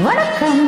வணக்கம்.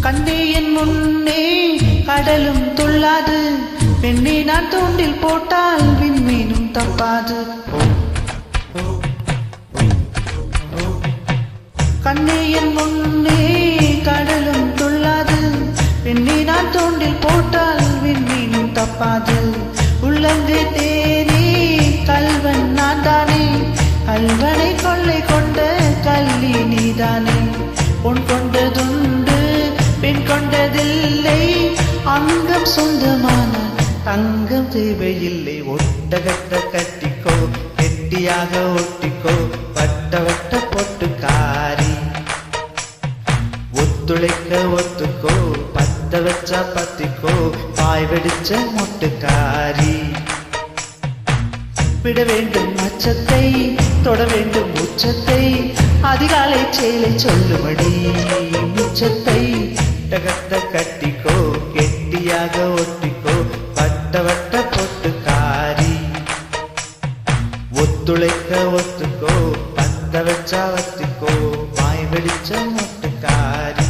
கண்ணே என் முன்னே கடலும் துள்ளாது, பெண்ணே நான் தூண்டில் போட்டால் விண்மீனும் தப்பாது. கண்ணே என் முன்னே கடலும் துள்ளாது, பெண்ணே நான் தூண்டில் போட்டால் விண்மீனும் தப்பாது. உள்ளங்கை தேனே கல்வன் நான் தானே, கல்வனை கொள்ளை கொண்ட கள்ளி நீதானே. பொன் கொண்டதுண்டு பெண் கொண்டதில்லை, அங்கம் சொந்தமான தங்கம் தேவையில்லை. ஒட்டகட்ட கட்டிக்கோ, கெட்டியாக ஒட்டிக்கோ, வட்ட வட்ட பொட்டுக்காரி. ஒத்துழைக்க ஒத்துக்கோ, பத்த வச்சா பத்திக்கோ, பாய் வெடிச்ச மொட்டுக்காரி. விட வேண்டும் அச்சத்தை, தொட வேண்டும் உச்சத்தை, அதிகாலை செயலை சொல்லுமடி மிச்சத்தை. டகத்த கட்டிக்கோ, கெட்டியாக ஒட்டிக்கோ, வட்ட வட்ட பொட்டுக்காரி. ஒத்துழைக்க ஒத்துக்கோ, பத்த வச்சா வத்திக்கோ, வாய் வெடிச்ச மொட்டுக்காரி.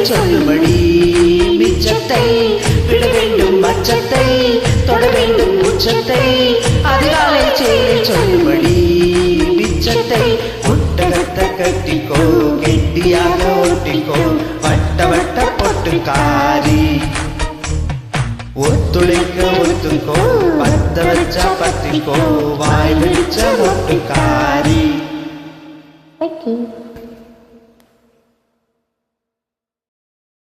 சொல்லும்படி மிச்சத்தை விட வேண்டும் மச்சத்தை தொட வேண்டும் உச்சத்தை அதிகாலை செய்தி சொல்லும்படி மிச்சத்தை ஒட்டகத்தை கட்டிக்கோ கெட்டியாக ஒட்டிக்கோ வட்ட ஒட்டுக்காரி. ஒத்துழைக்க ஒத்துக்கோ, பத்த வச்சா பத்திக்கோ, வாய் வச்ச ஒட்டுக்காரி. Thank you.